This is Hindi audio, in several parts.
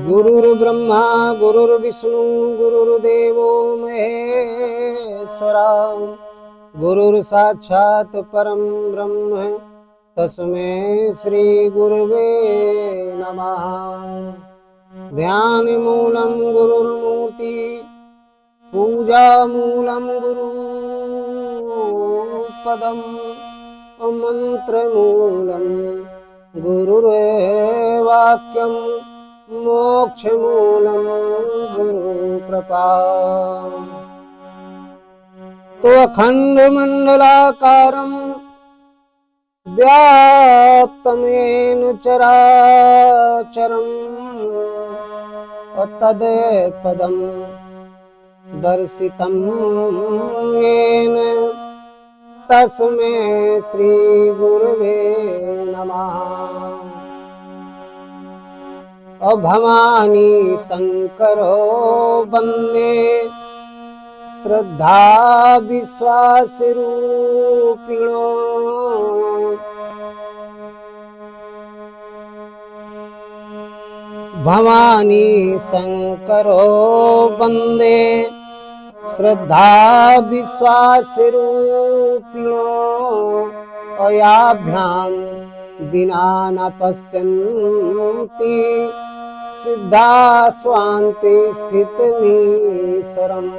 गुरुर्ब्रह्मा गुरुर्विष्णु गुरुर्देवो महेश्वरा गुरुर्साक्षात् परं ब्रह्म तस्मै श्री गुरुवे नमः। ध्यानमूलं गुरुर्मूर्ति पूजामूलं गुरुपदम् मंत्रमूलं गुरुर्वाक्यं मोक्षमूलं गुरुकृपा। तो अखण्डमण्डलाकारं व्याप्तं येन चराचरं तत्पदं दर्शितं येन तस्मै श्री गुरुवे नमः। भवानी शंकरो वंदे श्रद्धा विश्वास रूपिणो भवानी शंकरो वंदे श्रद्धा विश्वास रूपिणो अयाभ्यां विना न पश्यन्ति सिद्धा स्वान्ति स्थितमीश्वरम्।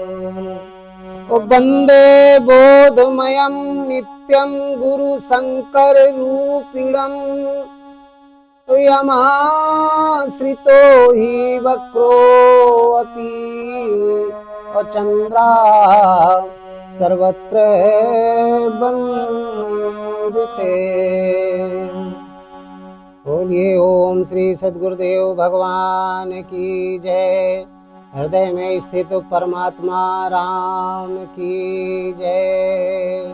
वन्दे बोधमयं नित्यं गुरु शंकर रूपिणम् यमाश्रितो हि वक्रोऽपि चंद्रा सर्वत्र वंदिते। बोलिए ओम श्री सद्गुरुदेव भगवान की जय। हृदय में स्थित परमात्मा राम की जय।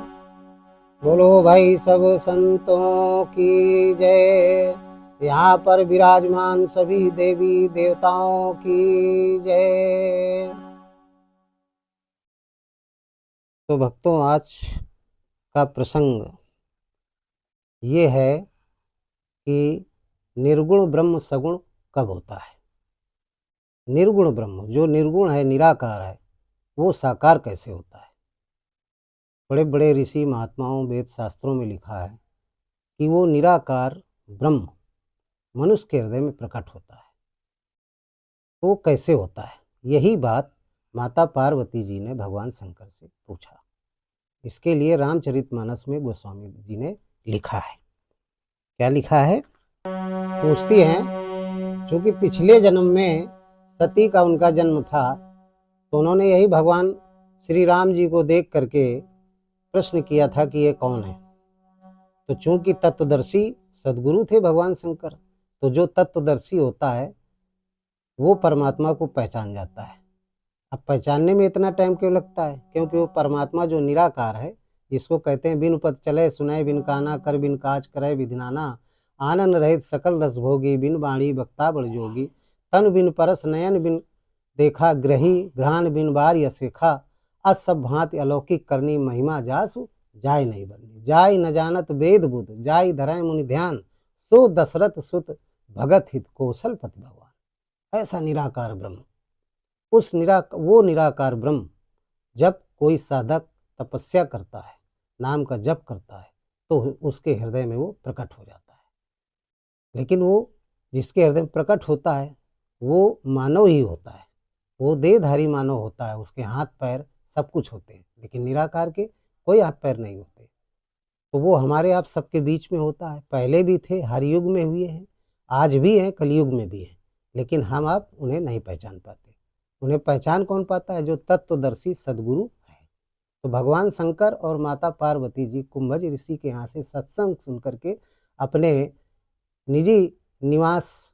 बोलो भाई सब संतों की जय। यहाँ पर विराजमान सभी देवी देवताओं की जय। तो भक्तों, आज का प्रसंग ये है कि निर्गुण ब्रह्म सगुण कब होता है। निर्गुण ब्रह्म जो निर्गुण है, निराकार है, वो साकार कैसे होता है। बड़े बड़े ऋषि महात्माओं वेद शास्त्रों में लिखा है कि वो निराकार ब्रह्म मनुष्य के हृदय में प्रकट होता है। तो कैसे होता है, यही बात माता पार्वती जी ने भगवान शंकर से पूछा। इसके लिए रामचरितमानस में गोस्वामी जी ने लिखा है। क्या लिखा है? पूछती हैं, क्योंकि पिछले जन्म में सती का उनका जन्म था, तो उन्होंने यही भगवान श्री राम जी को देख करके प्रश्न किया था कि ये कौन है। तो चूंकि तत्वदर्शी सदगुरु थे भगवान शंकर, तो जो तत्वदर्शी होता है वो परमात्मा को पहचान जाता है। अब पहचानने में इतना टाइम क्यों लगता है? क्योंकि वो परमात्मा जो निराकार है, जिसको कहते हैं बिन पद चले सुनाए बिन काना कर बिन काज करे विधिनाना आनंद रहित सकल रस भोगी बिन बाणी बक्ता बड़ जोगी तन बिन परस नयन बिन देखा ग्रही घ्राण बिन बार यशेखा असब भांति अलौकिक करनी महिमा जासु जाय नहीं बरनी जाय न जानत वेद बुध जाय धराय मुनि ध्यान सो दशरथ सुत भगत हित कौशलपति भगवान। ऐसा निराकार ब्रह्म, वो निराकार ब्रह्म जब कोई साधक तपस्या करता है, नाम का जप करता है, तो उसके हृदय में वो प्रकट हो जाता है। लेकिन वो जिसके हृदय में प्रकट होता है वो मानव ही होता है, वो देहधारी मानव होता है, उसके हाथ पैर सब कुछ होते हैं, लेकिन निराकार के कोई हाथ पैर नहीं होते। तो वो हमारे आप सबके बीच में होता है। पहले भी थे, हर युग में हुए हैं, आज भी हैं, कलयुग में भी हैं, लेकिन हम आप उन्हें नहीं पहचान पाते। उन्हें पहचान कौन पाता है? जो तत्वदर्शी सदगुरु है। तो भगवान शंकर और माता पार्वती जी कुंभज ऋषि के यहाँ से सत्संग सुन करके अपने निजी निवास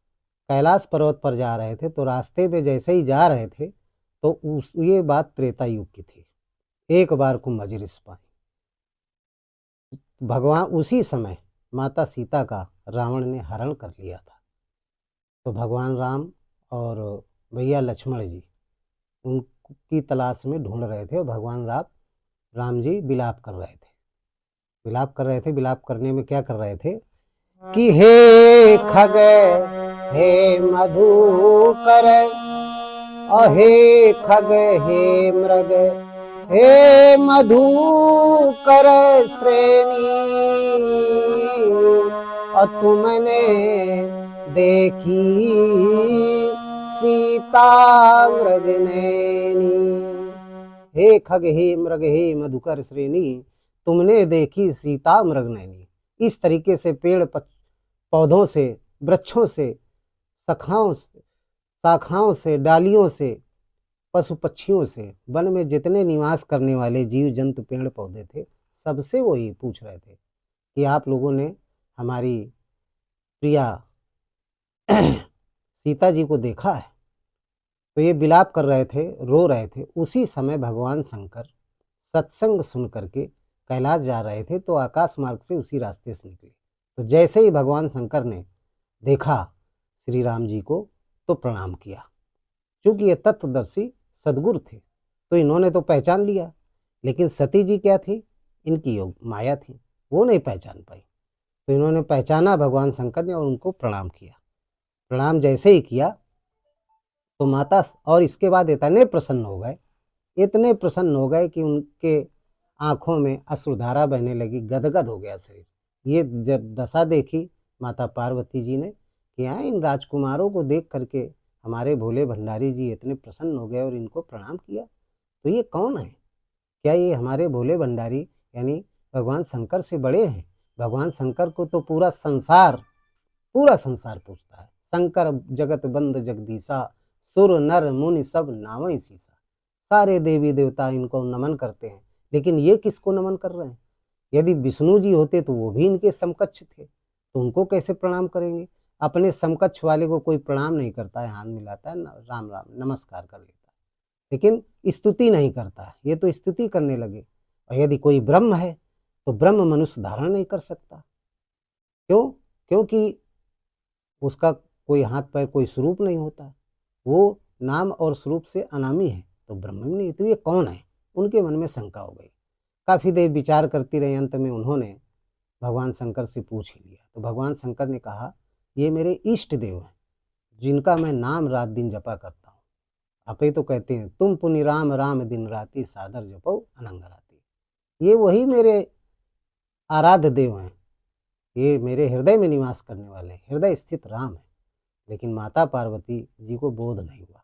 कैलाश पर्वत पर जा रहे थे। तो रास्ते में जैसे ही जा रहे थे तो ये बात त्रेता युग की थी। एक बार कुंभज ऋषि पाई, भगवान उसी समय माता सीता का रावण ने हरण कर लिया था। तो भगवान राम और भैया लक्ष्मण जी उनकी तलाश में ढूंढ रहे थे और भगवान राम जी विलाप कर रहे थे। विलाप करने में क्या कर रहे थे कि हे खग हे मधुकर, अहे खग हे मृग हे मधुकर श्रेणी, और तुमने देखी सीता मृग नैनी। हे खग हे मृग हे मधुकर श्रेणी, तुमने देखी सीता मृग नैनी। इस तरीके से पेड़ पौधों से, वृक्षों से, शाखाओं से, डालियों से, पशु पक्षियों से, वन में जितने निवास करने वाले जीव जंतु पेड़ पौधे थे, सबसे वो ये पूछ रहे थे कि आप लोगों ने हमारी प्रिया सीता जी को देखा है। तो ये विलाप कर रहे थे, रो रहे थे। उसी समय भगवान शंकर सत्संग सुन करके कैलाश जा रहे थे, तो आकाश मार्ग से उसी रास्ते से निकले। तो जैसे ही भगवान शंकर ने देखा श्री राम जी को, तो प्रणाम किया। क्योंकि ये तत्वदर्शी सद्गुरु थे, तो इन्होंने तो पहचान लिया। लेकिन सती जी क्या थी? इनकी योग माया थी, वो नहीं पहचान पाई। तो इन्होंने पहचाना भगवान शंकर ने और उनको प्रणाम किया। प्रणाम जैसे ही किया तो माता और इसके बाद इतने प्रसन्न हो गए कि उनके आंखों में अश्रुधारा बहने लगी, गदगद हो गया शरीर। ये जब दशा देखी माता पार्वती जी ने कि यहाँ इन राजकुमारों को देख करके हमारे भोले भंडारी जी इतने प्रसन्न हो गए और इनको प्रणाम किया, तो ये कौन है? क्या ये हमारे भोले भंडारी यानी भगवान शंकर से बड़े हैं? भगवान शंकर को तो पूरा संसार पूछता है। शंकर जगत बंद जगदीशा, सुर नर मुनि सब नामई सीसा। सारे देवी देवता इनको नमन करते हैं, लेकिन ये किसको नमन कर रहे हैं? यदि विष्णु जी होते तो वो भी इनके समकक्ष थे, तो उनको कैसे प्रणाम करेंगे? अपने समकक्ष वाले को कोई प्रणाम नहीं करता है, हाथ मिलाता है, राम राम नमस्कार कर लेता है, लेकिन स्तुति नहीं करता है। ये तो स्तुति करने लगे। और यदि कोई ब्रह्म है तो ब्रह्म मनुष्य धारण नहीं कर सकता। क्यों? क्योंकि उसका कोई हाथ पैर कोई स्वरूप नहीं होता, वो नाम और स्वरूप से अनामी है, तो ब्रह्म भी नहीं। तो ये कौन है? उनके मन में शंका हो गई। काफ़ी देर विचार करती रही, अंत में उन्होंने भगवान शंकर से पूछ ही लिया। तो भगवान शंकर ने कहा, ये मेरे इष्ट देव हैं, जिनका मैं नाम रात दिन जपा करता हूँ। आप ही तो कहते हैं, तुम पुनि राम राम दिन राति, सादर जपो अनंग राति। ये वही मेरे आराध्य देव हैं, ये मेरे हृदय में निवास करने वाले हृदय स्थित राम है। लेकिन माता पार्वती जी को बोध नहीं हुआ।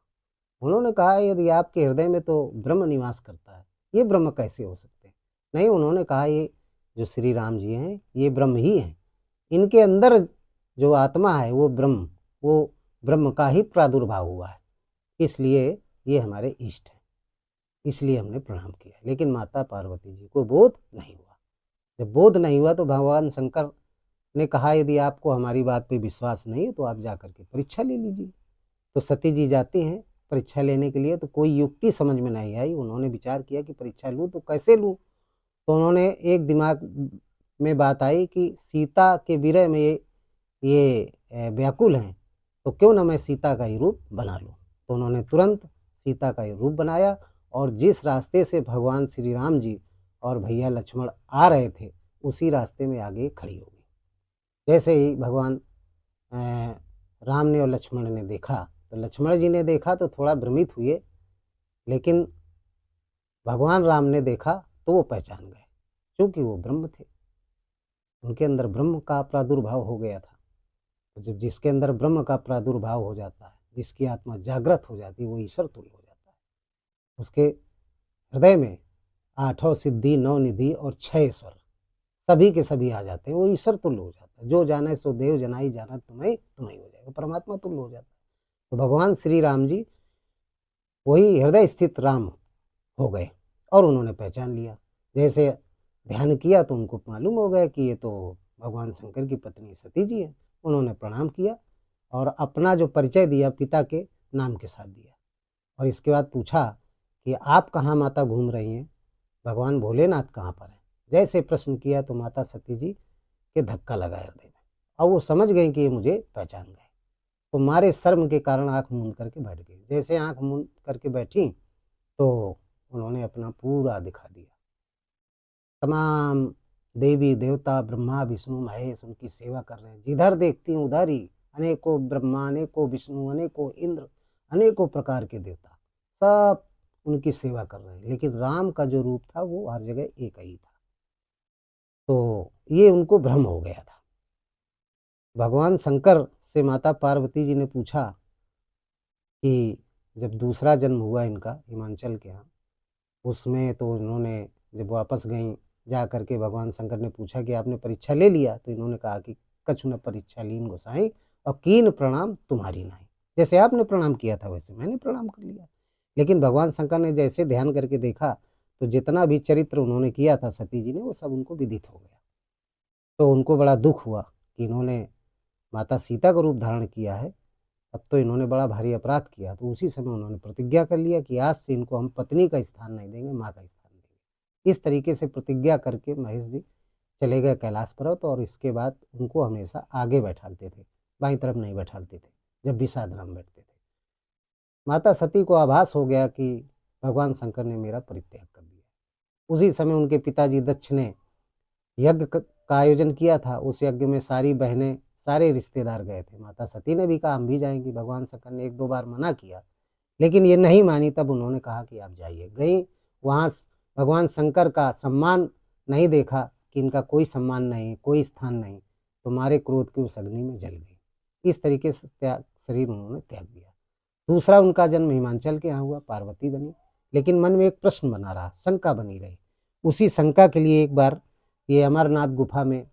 उन्होंने कहा, यदि आपके हृदय में तो ब्रह्म निवास करता है, ये ब्रह्म कैसे हो सकते हैं? नहीं, उन्होंने कहा, ये जो श्री राम जी हैं ये ब्रह्म ही हैं। इनके अंदर जो आत्मा है वो ब्रह्म का ही प्रादुर्भाव हुआ है, इसलिए ये हमारे इष्ट है, इसलिए हमने प्रणाम किया। लेकिन माता पार्वती जी को बोध नहीं हुआ। जब बोध नहीं हुआ तो भगवान शंकर ने कहा, यदि आपको हमारी बात पे विश्वास नहीं है तो आप जा करके परीक्षा ले लीजिए। तो सती जी जाती हैं परीक्षा लेने के लिए। तो कोई युक्ति समझ में नहीं आई। उन्होंने विचार किया कि परीक्षा लूँ तो कैसे लूँ। तो उन्होंने एक दिमाग में बात आई कि सीता के विरह में ये व्याकुल हैं, तो क्यों ना मैं सीता का ही रूप बना लूँ। तो उन्होंने तुरंत सीता का ही रूप बनाया और जिस रास्ते से भगवान श्री राम जी और भैया लक्ष्मण आ रहे थे, उसी रास्ते में आगे खड़ी हो गई। जैसे ही भगवान राम ने और लक्ष्मण ने देखा, तो लक्ष्मण जी ने देखा तो थोड़ा भ्रमित हुए, लेकिन भगवान राम ने देखा तो वो पहचान गए, क्योंकि वो ब्रह्म थे। उनके अंदर ब्रह्म का प्रादुर्भाव हो गया था। तो जब जिसके अंदर ब्रह्म का प्रादुर्भाव हो जाता है, जिसकी आत्मा जागृत हो जाती है, वो ईश्वर तुल्य हो जाता है। उसके हृदय में 8 सिद्धि 9 निधि और 6 ईश्वर सभी के सभी आ जाते हैं। वो ईश्वर तुल्य हो जाता है। जो जाने सो देव जनाई जाना, तुम्हें तुम्हें हो जाएगा, परमात्मा तुल्य हो जाता है। तो भगवान श्री राम जी वही हृदय स्थित राम हो गए और उन्होंने पहचान लिया। जैसे ध्यान किया तो उनको मालूम हो गया कि ये तो भगवान शंकर की पत्नी सती जी है। उन्होंने प्रणाम किया और अपना जो परिचय दिया पिता के नाम के साथ दिया। और इसके बाद पूछा कि आप कहाँ माता घूम रही हैं, भगवान भोलेनाथ कहाँ पर है। जैसे प्रश्न किया तो माता सती जी के धक्का लगा हृदय में, और वो समझ गई कि ये मुझे पहचान गए। तो मारे शर्म के कारण आंख मूंद करके बैठ गई। जैसे आंख मूंद करके बैठी तो उन्होंने अपना पूरा दिखा दिया, तमाम देवी देवता ब्रह्मा विष्णु महेश उनकी सेवा कर रहे हैं। जिधर देखती हूँ उधर ही अनेकों ब्रह्मा, अनेकों विष्णु, अनेकों इंद्र, अनेकों प्रकार के देवता सब उनकी सेवा कर रहे हैं। लेकिन राम का जो रूप था वो हर जगह एक ही था। तो ये उनको भ्रम हो गया था। भगवान शंकर से माता पार्वती जी ने पूछा कि जब दूसरा जन्म हुआ इनका हिमांचल के यहाँ, उसमें तो इन्होंने जब वापस गई जा करके भगवान शंकर ने पूछा कि आपने परीक्षा ले लिया? तो इन्होंने कहा कि कछु न परीक्षा लीन गोसाई और कीन प्रणाम तुम्हारी नाई। जैसे आपने प्रणाम किया था वैसे मैंने प्रणाम कर लिया। लेकिन भगवान शंकर ने जैसे ध्यान करके देखा तो जितना भी चरित्र उन्होंने किया था सती जी ने वो सब उनको विदित हो गया। तो उनको बड़ा दुख हुआ कि इन्होंने माता सीता का रूप धारण किया है, अब तो इन्होंने बड़ा भारी अपराध किया। तो उसी समय उन्होंने प्रतिज्ञा कर लिया कि आज से इनको हम पत्नी का स्थान नहीं देंगे, माँ का स्थान देंगे। इस तरीके से प्रतिज्ञा करके महेश जी चले गए कैलाश पर्वत और इसके बाद उनको हमेशा आगे बैठालते थे, बाईं तरफ नहीं बैठालते थे जब भी साधना में बैठते थे। माता सती को आभास हो गया कि भगवान शंकर ने मेरा परित्याग कर दिया। उसी समय उनके पिताजी दक्ष ने यज्ञ का आयोजन किया था। उस यज्ञ में सारी बहनें, सारे रिश्तेदार गए थे। माता सती ने भी कहा हम भी जाएंगी। भगवान शंकर ने एक दो बार मना किया लेकिन ये नहीं मानी। तब उन्होंने कहा कि आप जाइए। गई, वहाँ भगवान शंकर का सम्मान नहीं देखा कि इनका कोई सम्मान नहीं, कोई स्थान नहीं, तो मारे क्रोध के उस अग्नि में जल गई। इस तरीके से शरीर उन्होंने त्याग दिया। दूसरा उनका जन्म हिमांचल के यहाँ हुआ, पार्वती बनी। लेकिन मन में एक प्रश्न बना रहा, शंका बनी रही। उसी शंका के लिए एक बार ये अमरनाथ गुफा में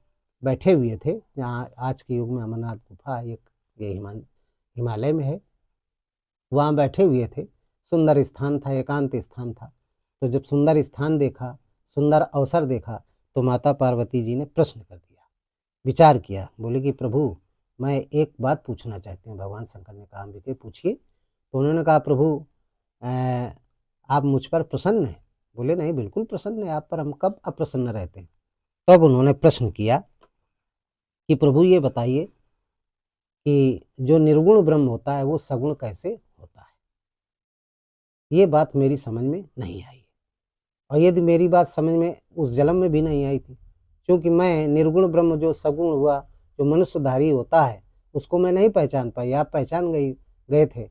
बैठे हुए थे, जहाँ आज के युग में अमरनाथ गुफा एक ये हिमालय में है। वहाँ बैठे हुए थे, सुंदर स्थान था, एकांत स्थान था। तो जब सुंदर स्थान देखा, सुंदर अवसर देखा, तो माता पार्वती जी ने प्रश्न कर दिया, विचार किया। बोले कि प्रभु मैं एक बात पूछना चाहती हूँ। भगवान शंकर ने कहा अंबिके पूछिए। तो उन्होंने कहा प्रभु आप मुझ पर प्रसन्न हैं? बोले नहीं, बिल्कुल प्रसन्न है, आप पर हम कब अप्रसन्न रहते हैं। तब उन्होंने प्रश्न किया कि प्रभु ये बताइए कि जो निर्गुण ब्रह्म होता है वो सगुण कैसे होता है? ये बात मेरी समझ में नहीं आई। और यदि मेरी बात समझ में उस जन्म में भी नहीं आई थी, क्योंकि मैं निर्गुण ब्रह्म जो सगुण हुआ, जो मनुष्यधारी होता है, उसको मैं नहीं पहचान पाई। आप पहचान गए थे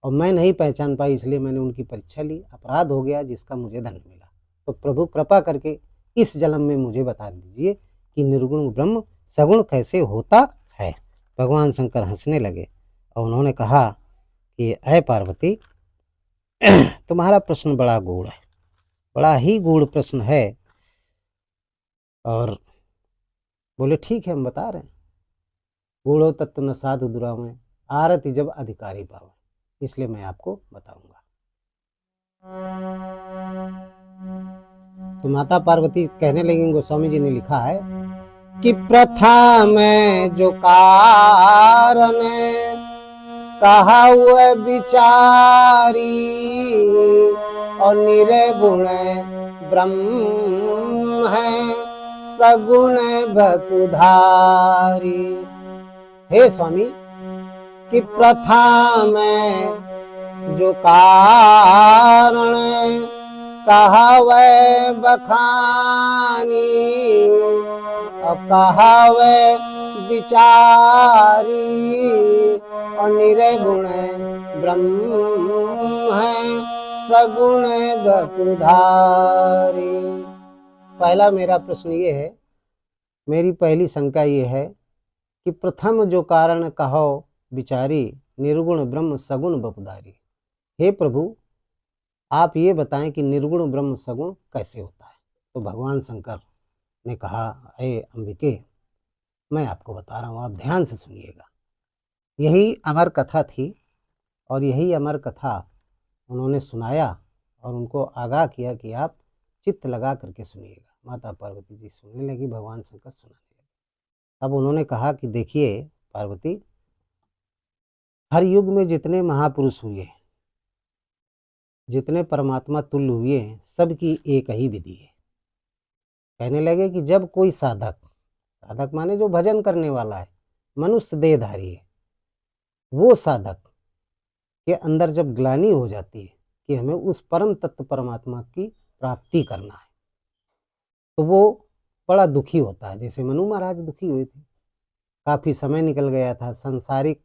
और मैं नहीं पहचान पाई, इसलिए मैंने उनकी परीक्षा ली। अपराध हो गया जिसका मुझे दंड मिला। तो प्रभु कृपा करके इस जन्म में मुझे बता दीजिए कि निर्गुण ब्रह्म सगुण कैसे होता है। भगवान शंकर हंसने लगे और उन्होंने कहा कि अय पार्वती तुम्हारा प्रश्न बड़ा गूढ़ है, बड़ा ही गूढ़ प्रश्न है। और बोले ठीक है हम बता रहे हैं। गूढ़ो तत्व न साधु दुरावे आरति जब अधिकारी पावर, इसलिए मैं आपको बताऊंगा। तो माता पार्वती कहने लगी, गोस्वामी जी ने लिखा है कि प्रथा में जो कारण कहा हुआ विचारी और निर्गुण ब्रह्म है सगुण भपुधारी। हे स्वामी कि प्रथा में जो कारण कहा वै बखानी और कहा वै विचारी और निर्गुण ब्रह्म है सगुण भपुधारी। पहला मेरा प्रश्न ये है, मेरी पहली शंका ये है कि प्रथम जो कारण कहो विचारी निर्गुण ब्रह्म सगुण बपुधारी। हे प्रभु आप ये बताएं कि निर्गुण ब्रह्म सगुण कैसे होता है। तो भगवान शंकर ने कहा, हे अंबिके मैं आपको बता रहा हूँ, आप ध्यान से सुनिएगा। यही अमर कथा थी और यही अमर कथा उन्होंने सुनाया और उनको आगाह किया कि आप चित्त लगा करके सुनिएगा। माता पार्वती जी सुनने लगी, भगवान शंकर सुनाने लगे। अब उन्होंने कहा कि देखिए पार्वती, हर युग में जितने महापुरुष हुए, जितने परमात्मा तुल्य हुए हैं, सबकी एक ही विधि है। कहने लगे कि जब कोई साधक, साधक माने जो भजन करने वाला है, मनुष्य देहधारी है, वो साधक के अंदर जब ग्लानि हो जाती है कि हमें उस परम तत्व परमात्मा की प्राप्ति करना है, तो वो बड़ा दुखी होता है। जैसे मनु महाराज दुखी हुए थे, काफ़ी समय निकल गया था, सांसारिक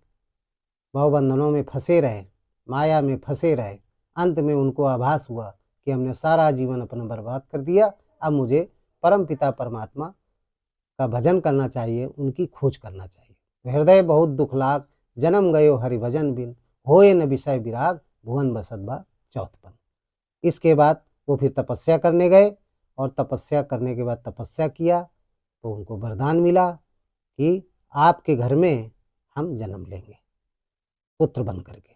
भवबंधनों में फंसे रहे, माया में फंसे रहे। अंत में उनको आभास हुआ कि हमने सारा जीवन अपना बर्बाद कर दिया, अब मुझे परम पिता परमात्मा का भजन करना चाहिए, उनकी खोज करना चाहिए। हृदय बहुत दुख लाग, जन्म गयो हरि भजन बिन, होए न विषय विराग, भुवन बसत बा चौथपन। इसके बाद वो फिर तपस्या करने गए, और तपस्या करने के बाद तपस्या किया तो उनको वरदान मिला कि आपके घर में हम जन्म लेंगे पुत्र बन करके।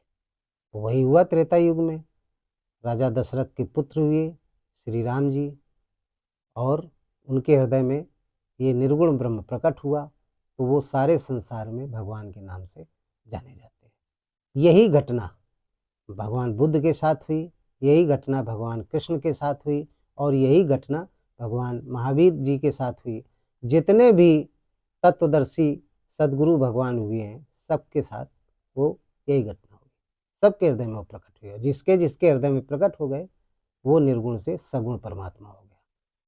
तो वही हुआ त्रेता युग में, राजा दशरथ के पुत्र हुए श्री राम जी, और उनके हृदय में ये निर्गुण ब्रह्म प्रकट हुआ, तो वो सारे संसार में भगवान के नाम से जाने जाते हैं। यही घटना भगवान बुद्ध के साथ हुई, यही घटना भगवान कृष्ण के साथ हुई, और यही घटना भगवान महावीर जी के साथ हुई। जितने भी तत्वदर्शी सदगुरु भगवान हुए हैं, सबके साथ वो यही घटना हुई, सबके हृदय में वो प्रकट हुई। जिसके जिसके हृदय में प्रकट हो गए वो निर्गुण से सगुण परमात्मा हो गया।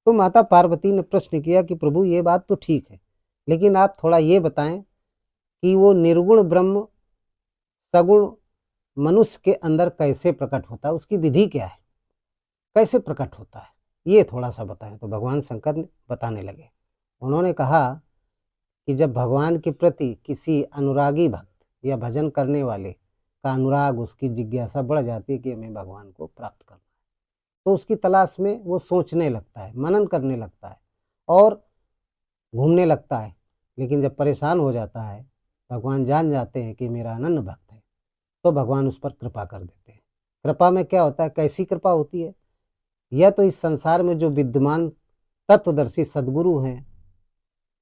तो माता पार्वती ने प्रश्न किया कि प्रभु ये बात तो ठीक है, लेकिन आप थोड़ा ये बताएं कि वो निर्गुण ब्रह्म सगुण मनुष्य के अंदर कैसे प्रकट होता है, उसकी विधि क्या है, कैसे प्रकट होता है, ये थोड़ा सा बताएं। तो भगवान शंकर ने बताने लगे। उन्होंने कहा कि जब भगवान के प्रति किसी अनुरागी भक्त या भजन करने वाले का अनुराग, उसकी जिज्ञासा बढ़ जाती है कि हमें भगवान को प्राप्त करना है, तो उसकी तलाश में वो सोचने लगता है, मनन करने लगता है और घूमने लगता है। लेकिन जब परेशान हो जाता है, भगवान जान जाते हैं कि मेरा अनन्य भक्त है, तो भगवान उस पर कृपा कर देते हैं। कृपा में क्या होता है, कैसी कृपा होती है, या तो इस संसार में जो विद्यमान तत्वदर्शी सदगुरु हैं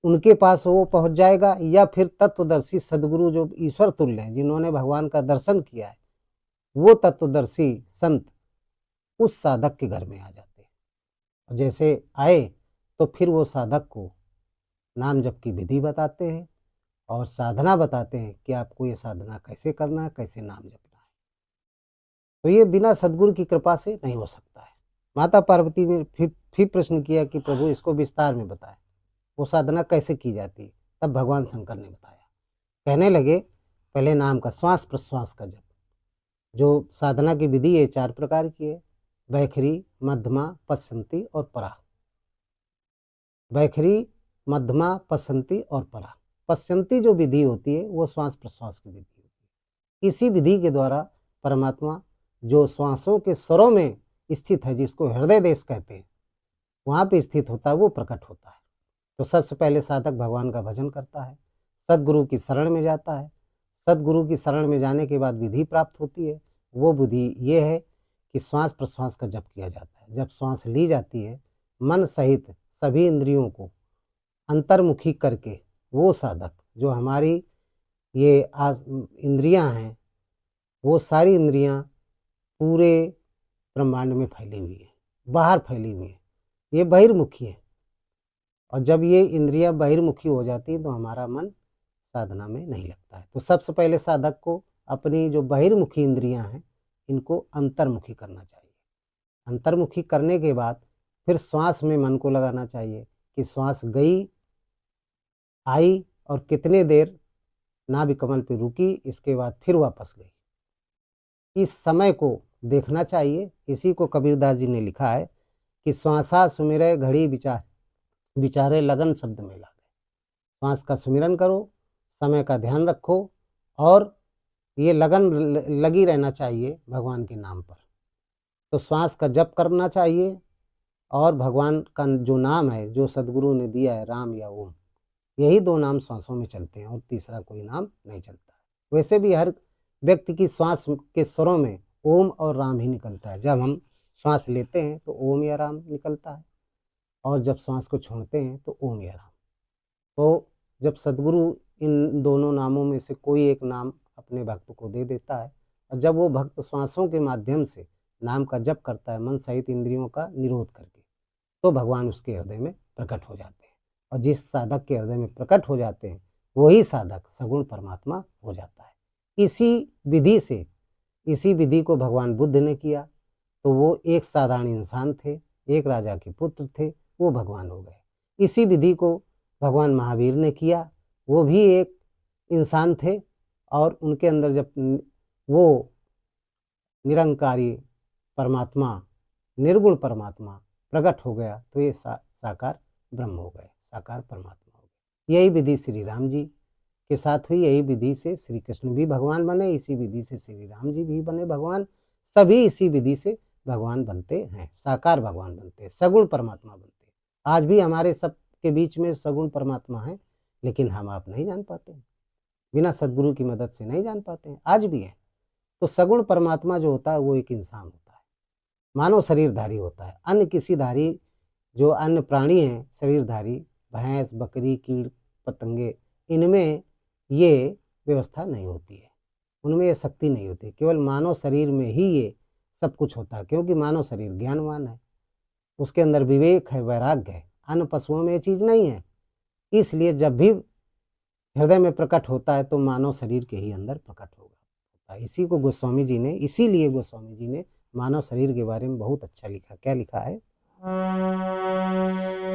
उनके पास वो पहुंच जाएगा, या फिर तत्वदर्शी सदगुरु जो ईश्वर तुल्य हैं, जिन्होंने भगवान का दर्शन किया है, वो तत्वदर्शी संत उस साधक के घर में आ जाते हैं। और जैसे आए तो फिर वो साधक को नाम जप की विधि बताते हैं और साधना बताते हैं कि आपको ये साधना कैसे करना है, कैसे नाम जपना है। तो ये बिना सदगुरु की कृपा से नहीं हो सकता है। माता पार्वती ने फिर प्रश्न किया कि प्रभु इसको विस्तार में बताएं, वो साधना कैसे की जाती है। तब भगवान शंकर ने बताया। कहने लगे, पहले नाम का श्वास प्रश्वास का जप। जो साधना की विधि है 4 प्रकार की है, वैखरी, मध्यमा, पश्चंती और परा। वैखरी, मध्यमा, पश्चंती और परा। पश्चंती जो विधि होती है वो श्वास प्रश्वास की विधि होती है। इसी विधि के द्वारा परमात्मा जो श्वासों के स्वरों में स्थित है, जिसको हृदय देश कहते हैं, वहाँ पे स्थित होता है, वो प्रकट होता है। तो सबसे पहले साधक भगवान का भजन करता है, सदगुरु की शरण में जाता है। सदगुरु की शरण में जाने के बाद विधि प्राप्त होती है। वो विधि ये है कि श्वास प्रश्वास का जप किया जाता है। जब श्वास ली जाती है, मन सहित सभी इंद्रियों को अंतर्मुखी करके, वो साधक जो हमारी ये इंद्रियां हैं, वो सारी इंद्रियां पूरे ब्रह्मांड में फैली हुई है, बाहर फैली हुई है, ये बहिर्मुखी है। और जब ये इंद्रियां बहिर्मुखी हो जाती है तो हमारा मन साधना में नहीं लगता है। तो सबसे पहले साधक को अपनी जो बहिर्मुखी इंद्रियां हैं, इनको अंतर्मुखी करना चाहिए। अंतर्मुखी करने के बाद फिर श्वास में मन को लगाना चाहिए कि श्वास गई, आई और कितने देर नाभि कमल पे रुकी, इसके बाद फिर वापस गई। इस समय को देखना चाहिए। इसी को कबीरदास जी ने लिखा है कि श्वासा सुमिरै घड़ी विचार, विचारे लगन शब्द में लागे। श्वास का सुमिरन करो, समय का ध्यान रखो, और ये लगन लगी रहना चाहिए भगवान के नाम पर। तो श्वास का जप करना चाहिए, और भगवान का जो नाम है, जो सदगुरु ने दिया है, राम या ओम, यही 2 नाम श्वासों में चलते हैं और तीसरा कोई नाम नहीं चलता है। वैसे भी हर व्यक्ति की श्वास के स्वरों में ओम और राम ही निकलता है। जब हम श्वास लेते हैं तो ओम या राम निकलता है, और जब श्वास को छोड़ते हैं तो ओम या राम। तो जब सदगुरु इन दोनों नामों में से कोई एक नाम अपने भक्त को दे देता है, और जब वो भक्त श्वासों के माध्यम से नाम का जप करता है, मन सहित इंद्रियों का निरोध करके, तो भगवान उसके हृदय में प्रकट हो जाते हैं। और जिस साधक के हृदय में प्रकट हो जाते हैं, वही साधक सगुण परमात्मा हो जाता है। इसी विधि से, इसी विधि को भगवान बुद्ध ने किया। तो वो एक साधारण इंसान थे, एक राजा के पुत्र थे, वो भगवान हो गए। इसी विधि को भगवान महावीर ने किया। वो भी एक इंसान थे और उनके अंदर जब वो निरंकारी परमात्मा, निर्गुण परमात्मा प्रकट हो गया तो ये साकार ब्रह्म हो गए, साकार परमात्मा हो गए। यही विधि श्री राम जी के साथ हुई, यही विधि से श्री कृष्ण भी भगवान बने, इसी विधि से श्री राम जी भी बने भगवान। सभी इसी विधि से भगवान बनते हैं, साकार भगवान बनते हैं, सगुण परमात्मा बनते हैं। आज भी हमारे सब के बीच में सगुण परमात्मा है, लेकिन हम आप नहीं जान पाते हैं, बिना सदगुरु की मदद से नहीं जान पाते हैं, आज भी है। तो सगुण परमात्मा जो होता है वो एक इंसान होता है, मानव शरीरधारी होता है। अन्य किसी धारी जो अन्य प्राणी हैं शरीरधारी, भैंस, बकरी, कीड़ पतंगे, इनमें ये व्यवस्था नहीं होती है, उनमें ये शक्ति नहीं होती। केवल मानव शरीर में ही ये सब कुछ होता है, क्योंकि मानव शरीर ज्ञानवान है, उसके अंदर विवेक है, वैराग्य है। अन्य पशुओं में ये चीज़ नहीं है। इसलिए जब भी हृदय में प्रकट होता है तो मानव शरीर के ही अंदर प्रकट होगा। इसी को गोस्वामी जी ने, इसीलिए गोस्वामी जी ने मानव शरीर के बारे में बहुत अच्छा लिखा। क्या लिखा है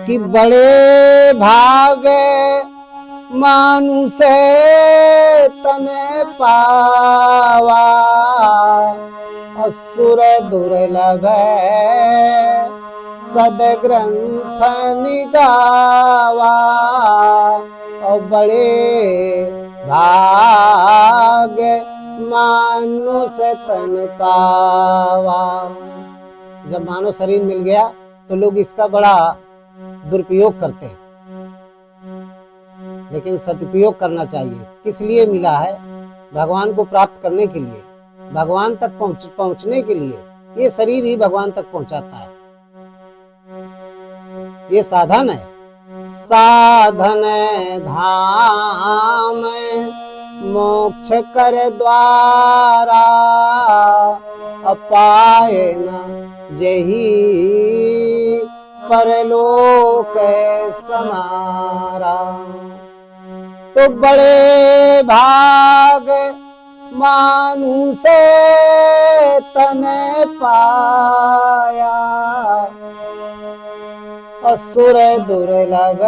कि बड़े भाग मानुष तने पावा, असुर दुर्लभ सदग्रंथ निगावा। और बड़े भाग मानुष तन पावा। जब मानव शरीर मिल गया तो लोग इसका बड़ा दुरुपयोग करते हैं, लेकिन सदुपयोग करना चाहिए। किस लिए मिला है? भगवान को प्राप्त करने के लिए, भगवान तक पहुंचने के लिए। ये शरीर ही भगवान तक पहुंचाता है, ये साधन है। साधन धाम मोक्ष कर द्वारा, अपाए न जेहि परलोक समारा। तो बड़े भाग मानुष तने पाया, असुर दुर्लभ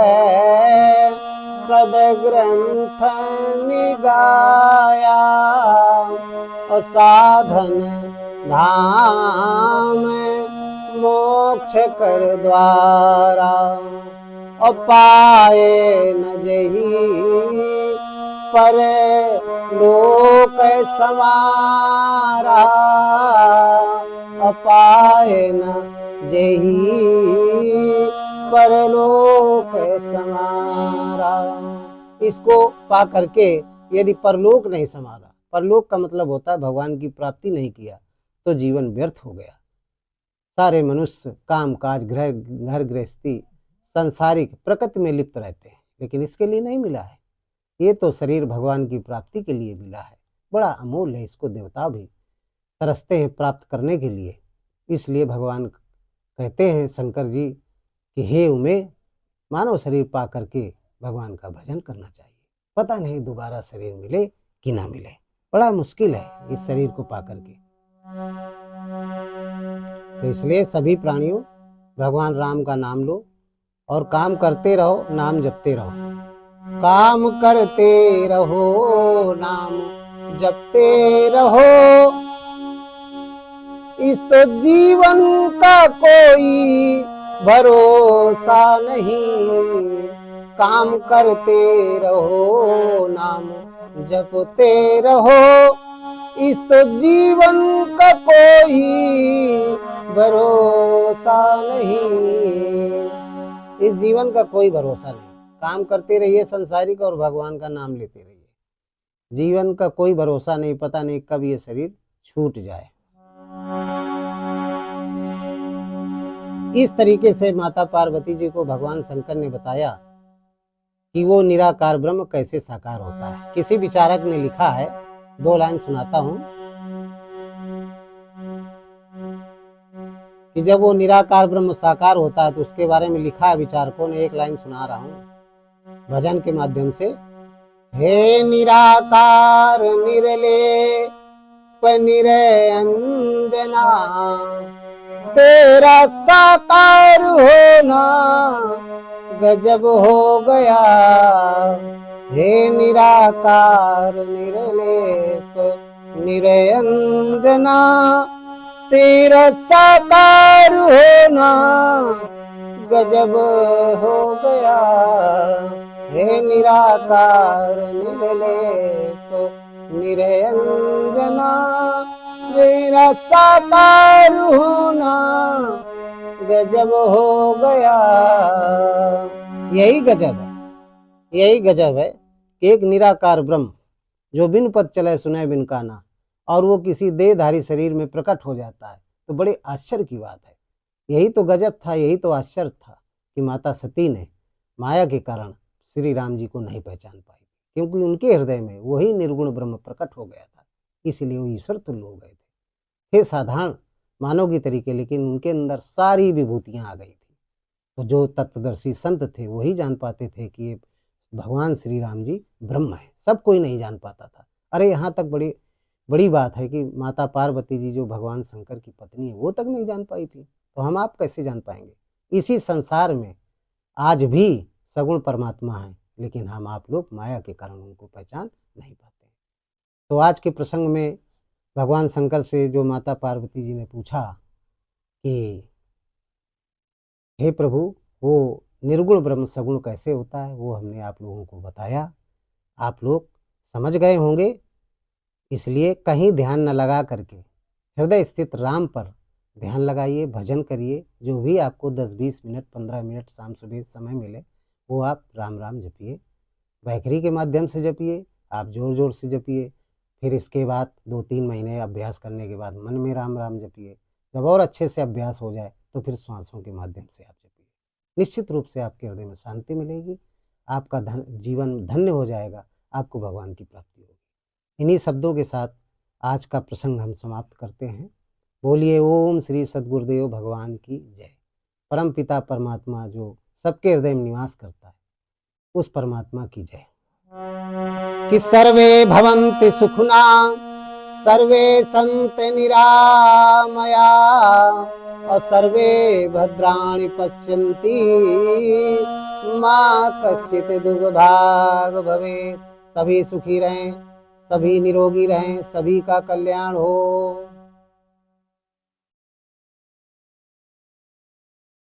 सदग्रंथ निगाया। साधन धाम मोक्ष कर द्वारा, अपाए न जेहि पर लोक समारा। अपाए न जेहि परलोक समारा। इसको पा करके यदि परलोक नहीं समारा, परलोक का मतलब होता है भगवान की प्राप्ति नहीं किया तो जीवन व्यर्थ हो गया। सारे मनुष्य काम काज, घर गृहस्थी, संसारिक प्रकृति में लिप्त रहते हैं, लेकिन इसके लिए नहीं मिला है। ये तो शरीर भगवान की प्राप्ति के लिए मिला है, बड़ा अमूल्य है। इसको देवता भी तरसते हैं प्राप्त करने के लिए। इसलिए भगवान कहते हैं शंकर जी कि हे उमे, मानव शरीर पा करके भगवान का भजन करना चाहिए। पता नहीं दोबारा शरीर मिले कि ना मिले, बड़ा मुश्किल है इस शरीर को पा करके। तो इसलिए सभी प्राणियों भगवान राम का नाम लो और काम करते रहो, नाम जपते रहो। काम करते रहो, नाम जपते रहो, इस तो जीवन का कोई भरोसा नहीं। काम करते रहो, नाम जपते रहो, इस तो जीवन का कोई भरोसा नहीं। इस जीवन का कोई भरोसा नहीं। काम करते रहिए संसारिक और भगवान का नाम लेते रहिए। जीवन का कोई भरोसा नहीं, पता नहीं कब ये शरीर छूट जाए। इस तरीके से माता पार्वती जी को भगवान शंकर ने बताया कि वो निराकार ब्रह्म कैसे साकार होता है। किसी विचारक ने लिखा है, 2 लाइन सुनाता हूं, कि जब वो निराकार ब्रह्म साकार होता है तो उसके बारे में लिखा है विचारकों ने। 1 लाइन सुना रहा हूं भजन के माध्यम से। हे निराकार निरले निरंजना, तेरा साकार होना गजब हो गया। हे निराकार निरलेप निरंजना, तेरा साकार होना गजब हो गया। हे निराकार निरलेप निरंजना, तेरा साकार होना गजब हो गया। यही गजब है, यही गजब है कि एक निराकार ब्रह्म जो बिन पद चले सुने बिन काना, और वो किसी देहधारी शरीर में प्रकट हो जाता है, तो बड़े आश्चर्य की बात है। यही तो गजब था, यही तो आश्चर्य था कि माता सती ने माया के कारण श्री राम जी को नहीं पहचान पाई, क्योंकि उनके हृदय में वही निर्गुण ब्रह्म प्रकट हो गया था, इसलिए वो ईश्वर तुल्य हो गए थे साधारण मानव की तरीके, लेकिन उनके अंदर सारी विभूतियां आ गई थी। तो जो तत्वदर्शी संत थे वही जान पाते थे कि ये भगवान श्री राम जी ब्रह्म है, सब कोई नहीं जान पाता था। अरे यहाँ तक बड़ी बड़ी बात है कि माता पार्वती जी जो भगवान शंकर की पत्नी है वो तक नहीं जान पाई थी, तो हम आप कैसे जान पाएंगे। इसी संसार में आज भी सगुण परमात्मा है, लेकिन हम आप लोग माया के कारण उनको पहचान नहीं पाते। तो आज के प्रसंग में भगवान शंकर से जो माता पार्वती जी ने पूछा कि हे प्रभु, वो निर्गुण ब्रह्म सगुण कैसे होता है, वो हमने आप लोगों को बताया। आप लोग समझ गए होंगे, इसलिए कहीं ध्यान न लगा करके हृदय स्थित राम पर ध्यान लगाइए, भजन करिए। जो भी आपको 10-20 मिनट 15 मिनट शाम सुबह समय मिले वो आप राम राम जपिए, वैखरी के माध्यम से जपिए, आप जोर जोर से जपिए। फिर इसके बाद 2-3 महीने अभ्यास करने के बाद मन में राम राम जपिए। जब और अच्छे से अभ्यास हो जाए तो फिर श्वासों के माध्यम से आप जपिए। निश्चित रूप से आपके हृदय में शांति मिलेगी, आपका जीवन धन्य हो जाएगा, आपको भगवान की प्राप्ति होगी। इन्हीं शब्दों के साथ आज का प्रसंग हम समाप्त करते हैं। बोलिए ओम श्री सद्गुरुदेव भगवान की जय। परम पिता परमात्मा जो सबके हृदय में निवास करता है, उस परमात्मा की जय। कि सर्वे भवन्ति सुखिना सर्वे सन्ति निरामया और सर्वे भद्राणि पश्यन्ति मा कश्चित् दुर्भाग भवेत्। सभी सुखी रहें, सभी निरोगी रहें, सभी का कल्याण हो।